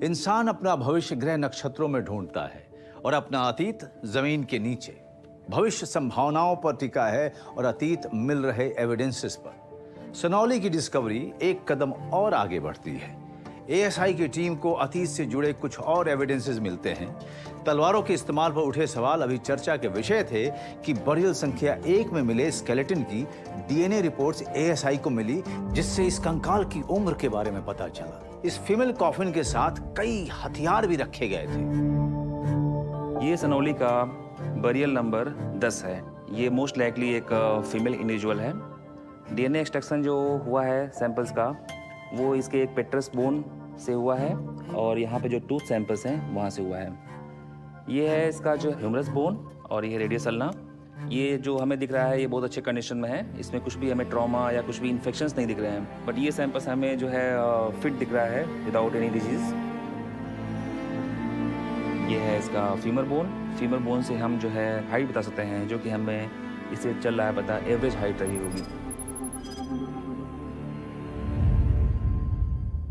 इंसान अपना भविष्य ग्रह नक्षत्रों में ढूंढता है और अपना अतीत जमीन के नीचे। भविष्य संभावनाओं पर टिका है और अतीत मिल रहे एविडेंसेस पर। सनौली की डिस्कवरी एक कदम और आगे बढ़ती है। एएसआई की टीम को अतीत से जुड़े कुछ और एविडेंसेस मिलते हैं। तलवारों के इस्तेमाल पर उठे सवाल अभी चर्चा के विषय थे कि बरियल संख्या 1 में मिले स्केलेटन की डीएनए रिपोर्ट्स एएसआई को मिली, जिससे इस कंकाल की उम्र के बारे में पता चला। इस फीमेल कॉफिन के साथ कई हथियार भी रखे गए थे। ये सनौली का बरियल नंबर 10 है। ये मोस्ट लाइकली एक फीमेल इंडिविजुअल है। डीएनए एक्सट्रैक्शन जो हुआ है सैंपल्स का, वो इसके एक पेट्रस बोन से हुआ है और यहाँ पे जो टूथ सैंपल्स हैं वहाँ से हुआ है। ये है इसका जो ह्यूमरस बोन और ये रेडियस अल्ना। ये जो हमें दिख रहा है ये बहुत अच्छे कंडीशन में है। इसमें कुछ भी हमें ट्रॉमा या कुछ भी इन्फेक्शंस नहीं दिख रहे हैं, बट ये सैंपल्स हमें जो है फिट दिख रहा है विदाउट एनी डिजीज। ये है इसका फीमर बोन। फीमर बोन से हम जो है हाइट बता सकते हैं, जो कि हमें इससे चल रहा है पता एवरेज हाइट रही होगी।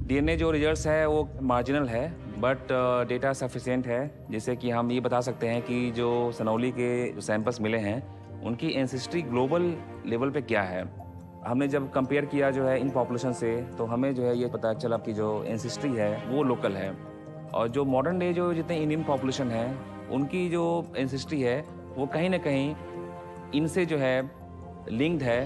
डीएनए जो रिजल्ट्स है वो मार्जिनल है, बट डेटा सफिशिएंट है, जिससे कि हम ये बता सकते हैं कि जो सनौली के जो सैंपल्स मिले हैं उनकी एंसेस्ट्री ग्लोबल लेवल पे क्या है। हमने जब कंपेयर किया जो है इन पॉपुलेशन से, तो हमें जो है ये पता चला कि जो एंसेस्ट्री है वो लोकल है, और जो मॉडर्न डे जो जितने इंडियन पॉपुलेशन है उनकी जो एंसेस्ट्री है वो कहीं ना कहीं इनसे जो है लिंक्ड है।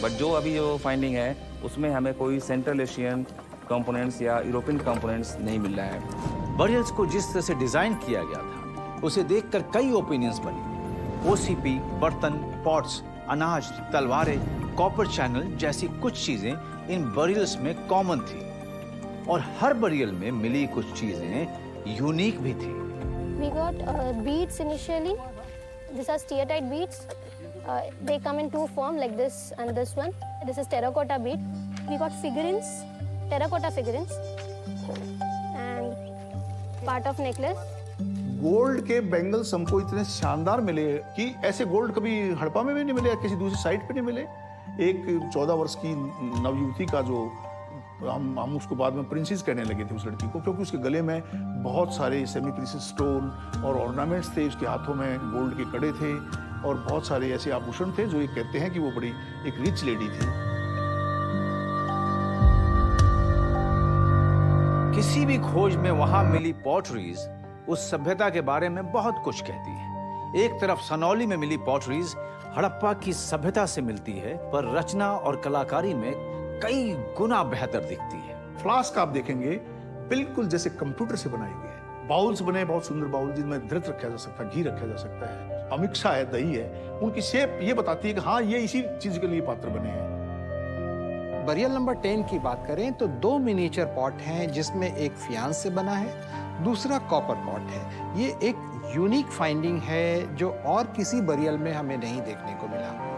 बट जो अभी जो फाइंडिंग है उसमें हमें कोई सेंट्रल एशियन कंपोनेंट्स या यूरोपियन कंपोनेंट्स नहीं मिल रहा है। बरियल्स को जिस तरह से डिजाइन किया गया था उसे देखकर कई ओपिनियंस बनी। ओसीपी, बर्तन, पॉट्स, अनाज, तलवारें, कॉपर चैनल जैसी कुछ चीजें इन बरियल्स में कॉमन थी, और हर बरियल में मिली कुछ चीजें यूनिक भी थी। We got beads initially. These are steatite beads. They come in two forms, like this and this one. This is terracotta bead. We got figurines, terracotta figurines, and part of necklace. Gold के bangles हमको इतने शानदार मिले कि ऐसे gold कभी हड़प्पा में भी नहीं मिले, किसी दूसरी साइट पे नहीं मिले। एक 14 वर्ष की नवयुवती का जो हम उसको बाद में प्रिंसेस कहने लगे थे उस लड़की को, क्योंकि उसके गले में बहुत सारे सेमी प्रीशियस स्टोन और ऑर्नामेंट्स थे, उसके हाथों में गोल्ड के कड़े थे और बहुत सारे ऐसे आभूषण थे जो ये कहते हैं कि वो बड़ी एक रिच लेडी थी। किसी भी खोज में वहां मिली पॉटरीज उस सभ्यता के बारे में बहुत कुछ कहती है। एक तरफ सनौली में मिली पॉटरीज हड़प्पा की सभ्यता से मिलती है, पर रचना और कलाकारी में कई गुना बेहतर दिखती है। फ्लास्क आप देखेंगे बिल्कुल जैसे कंप्यूटर से बनाए हुए हैं। बाउल्स बने, बहुत सुंदर बाउल जिनमें घृत रखा जा सकता है, घी रखा जा सकता है, अमिक्षा है, दही है। उनकी शेप ये बताती है कि हाँ ये इसी चीज के लिए पात्र बने हैं। बरियल नंबर 10 की बात करें तो 2 मिनिएचर पॉट हैं, जिसमें एक फियांस से बना है, दूसरा कॉपर पॉट है। ये एक यूनिक फाइंडिंग है जो और किसी बरियल में हमें नहीं देखने को मिला।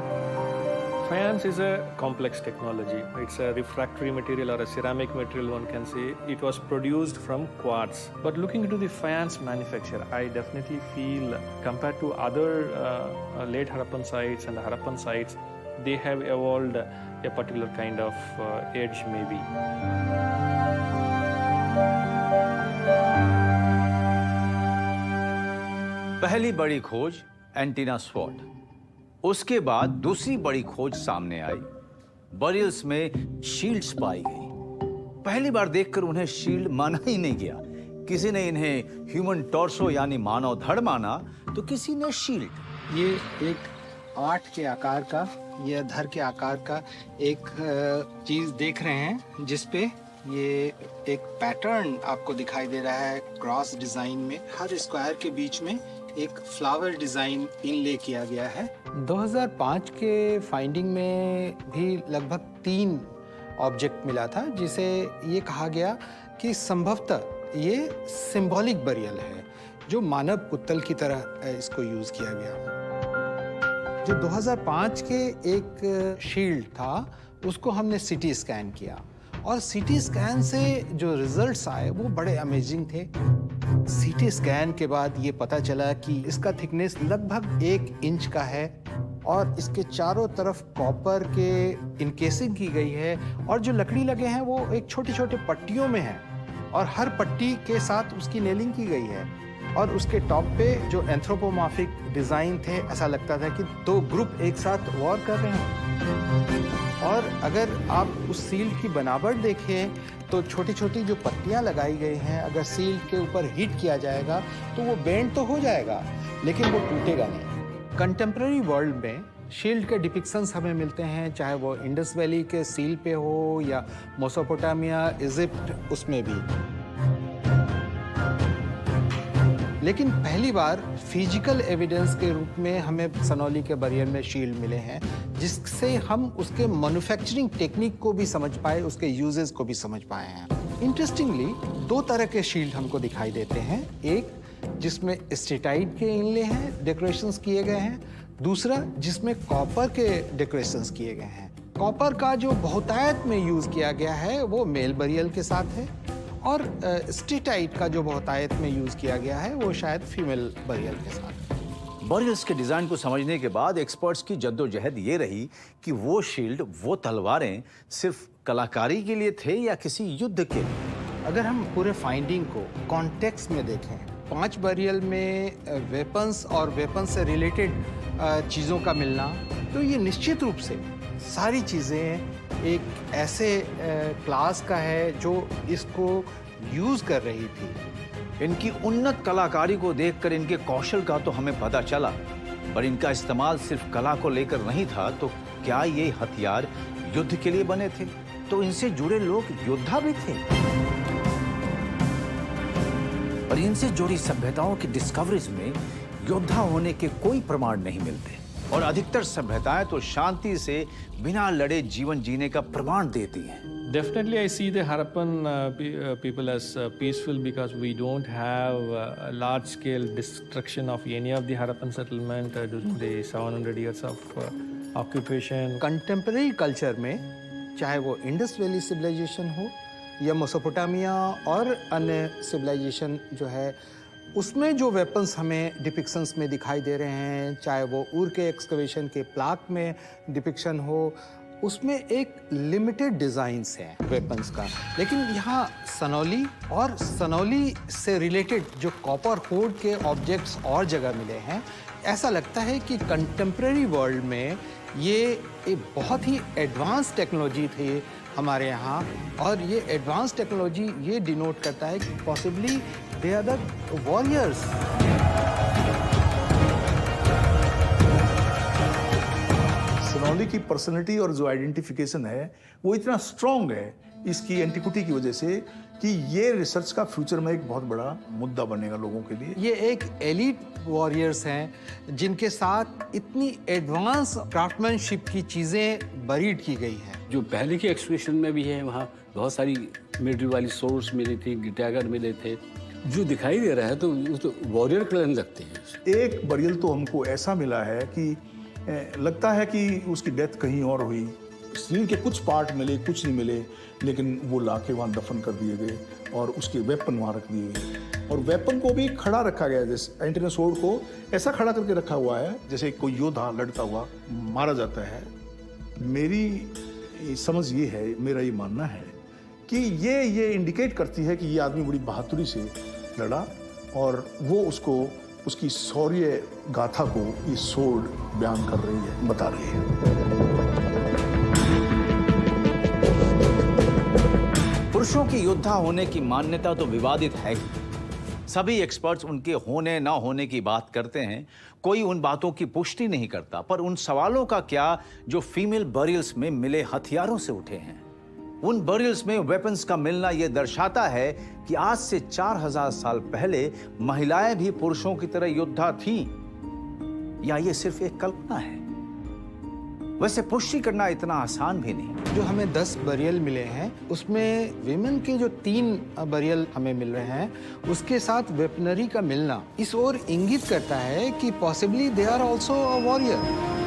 Faience is a complex technology. It's a refractory material or a ceramic material, one can say. It was produced from quartz. But looking into the faience manufacture, I definitely feel compared to other late Harappan sites and the Harappan sites, they have evolved a particular kind of edge maybe. पहली बड़ी खोज antenna स्वॉट। उसके बाद दूसरी बड़ी खोज सामने आई। Burials में शील्ड्स पाई गई। पहली बार देखकर उन्हें शील्ड माना ही नहीं गया। किसी ने इन्हें ह्यूमन टॉर्सो यानी मानव धड़ माना, तो किसी ने शील्ड। ये एक 8 के आकार का या धर के आकार का एक चीज देख रहे हैं, जिसपे ये एक पैटर्न आपको दिखाई दे रहा है क्रॉस डिजाइन में। हर स्क्वायर के बीच में एक फ्लावर डिजाइन इनले किया गया है। 2005 के फाइंडिंग में भी लगभग 3 ऑब्जेक्ट मिला था, जिसे ये कहा गया कि संभवतः ये सिंबॉलिक बरियल है, जो मानव उत्तल की तरह इसको यूज किया गया। जो 2005 के एक शील्ड था उसको हमने सीटी स्कैन किया, और सीटी स्कैन से जो रिजल्ट्स आए वो बड़े अमेजिंग थे। सीटी स्कैन के बाद ये पता चला कि इसका थिकनेस लगभग 1 इंच का है, और इसके चारों तरफ कॉपर के इनकेसिंग की गई है, और जो लकड़ी लगे हैं वो एक छोटे छोटे पट्टियों में हैं, और हर पट्टी के साथ उसकी नेलिंग की गई है। और उसके टॉप पे जो एंथ्रोपोमॉर्फिक डिजाइन थे, ऐसा लगता था कि दो ग्रुप एक साथ वॉर कर रहे हैं। और अगर आप उस सील्ड की बनावट देखें तो छोटी छोटी जो पट्टियां लगाई गई हैं, अगर सील्ड के ऊपर हिट किया जाएगा तो वो बेंड तो हो जाएगा लेकिन वो टूटेगा नहीं। कंटेम्प्रेरी वर्ल्ड में शील्ड के डिपिक्शंस हमें मिलते हैं, चाहे वो इंडस वैली के सील पे हो या मेसोपोटामिया, इजिप्ट, उसमें भी। लेकिन पहली बार फिजिकल एविडेंस के रूप में हमें सनौली के बरियर में शील्ड मिले हैं, जिससे हम उसके मैन्युफैक्चरिंग टेक्निक को भी समझ पाए, उसके यूजेस को भी समझ पाए हैं। इंटरेस्टिंगली दो तरह के शील्ड हमको दिखाई देते हैं, एक जिसमें स्टेटाइट के इनले हैं, डेकोरेशंस किए गए हैं, दूसरा जिसमें कॉपर के डेकोरेशंस किए गए हैं। कॉपर का जो बहुतायत में यूज किया गया है वो मेल बरियल के साथ है, और स्टेटाइट का जो बहुतायत में यूज किया गया है वो शायद फीमेल बरियल के साथ। बरियल्स के डिजाइन को समझने के बाद एक्सपर्ट्स की जद्दोजहद ये रही कि वो शील्ड, वो तलवारें सिर्फ कलाकारी के लिए थे या किसी युद्ध के लिए। अगर हम पूरे फाइंडिंग को कॉन्टेक्स्ट में देखें, 5 बरियल में वेपन्स और वेपन से रिलेटेड चीज़ों का मिलना, तो ये निश्चित रूप से सारी चीज़ें एक ऐसे क्लास का है जो इसको यूज कर रही थी। इनकी उन्नत कलाकारी को देखकर इनके कौशल का तो हमें पता चला, पर इनका इस्तेमाल सिर्फ कला को लेकर नहीं था। तो क्या ये हथियार युद्ध के लिए बने थे? तो इनसे जुड़े लोग योद्धा भी थे। पर इनसे जुड़ी सभ्यताओं की डिस्कवरीज में योद्धा होने के कोई प्रमाण नहीं मिलते, और अधिकतर सभ्यताएं तो शांति से बिना लड़े जीवन जीने का प्रमाण देती हैं। Definitely, I see the Harappan people as peaceful because we don't have a large-scale destruction of any of the Harappan settlement during the 700 years of occupation. Contemporary culture में चाहे वो इंडस वैली सिविलाइजेशन हो या Mesopotamia और अन्य civilisation जो है, उसमें जो वेपन्स हमें डिपिक्शंस में दिखाई दे रहे हैं, चाहे वो ऊर के एक्सकवेशन के प्लाक में डिपिक्शन हो, उसमें एक लिमिटेड डिज़ाइंस हैं वेपन्स का। लेकिन यहाँ सनौली और सनौली से रिलेटेड जो कॉपर होड के ऑब्जेक्ट्स और जगह मिले हैं, ऐसा लगता है कि कंटेम्प्रेरी वर्ल्ड में ये एक बहुत ही एडवांस टेक्नोलॉजी थी हमारे यहाँ, और ये एडवांस टेक्नोलॉजी ये डिनोट करता है कि possibly they are the warriors. Sanauli की पर्सनैलिटी और जो आइडेंटिफिकेशन है वो इतना स्ट्रॉन्ग है इसकी एंटिक्विटी की वजह से कि ये रिसर्च का फ्यूचर में एक बहुत बड़ा मुद्दा बनेगा लोगों के लिए। ये एक एलीट वॉरियर्स हैं जिनके साथ इतनी एडवांस क्राफ्टमैनशिप की चीज़ें बरीड की गई हैं। जो पहले के एक्सप्रेशन में भी है, वहाँ बहुत सारी मिलिट्री वाली सोर्स मिली थी, गिटागर मिले थे। जो दिखाई दे रहा है तो वॉरियर क्लैन लगते हैं। एक बरियल तो हमको ऐसा मिला है कि लगता है कि उसकी डेथ कहीं और हुई। शरीर के कुछ पार्ट मिले, कुछ नहीं मिले, लेकिन वो लाके वहाँ दफन कर दिए गए और उसके वेपन वहाँ रख दिए गए। और वेपन को भी खड़ा रखा गया, जैसे एंटीना सोर्ड को ऐसा खड़ा करके रखा हुआ है जैसे कोई योद्धा लड़ता हुआ मारा जाता है। मेरी समझ ये है, मेरा ये मानना है कि ये इंडिकेट करती है कि ये आदमी बड़ी बहादुरी से लड़ा और वो उसको, उसकी शौर्य गाथा को ये सोर्ड बयान कर रही है, बता रही है। पुरुषों की योद्धा होने की मान्यता तो विवादित है ही। सभी एक्सपर्ट्स उनके होने ना होने की बात करते हैं, कोई उन बातों की पुष्टि नहीं करता। पर उन सवालों का क्या जो फीमेल बरियल्स में मिले हथियारों से उठे हैं? उन बरियल्स में वेपन्स का मिलना यह दर्शाता है कि आज से 4000 साल पहले महिलाएं भी पुरुषों की तरह योद्धा थीं, या ये सिर्फ एक कल्पना है? वैसे पुष्टि करना इतना आसान भी नहीं। जो हमें 10 बरियल मिले हैं उसमें विमेन के जो 3 बरियल हमें मिल रहे हैं, उसके साथ वेपनरी का मिलना इस ओर इंगित करता है कि possibly they are also a warrior.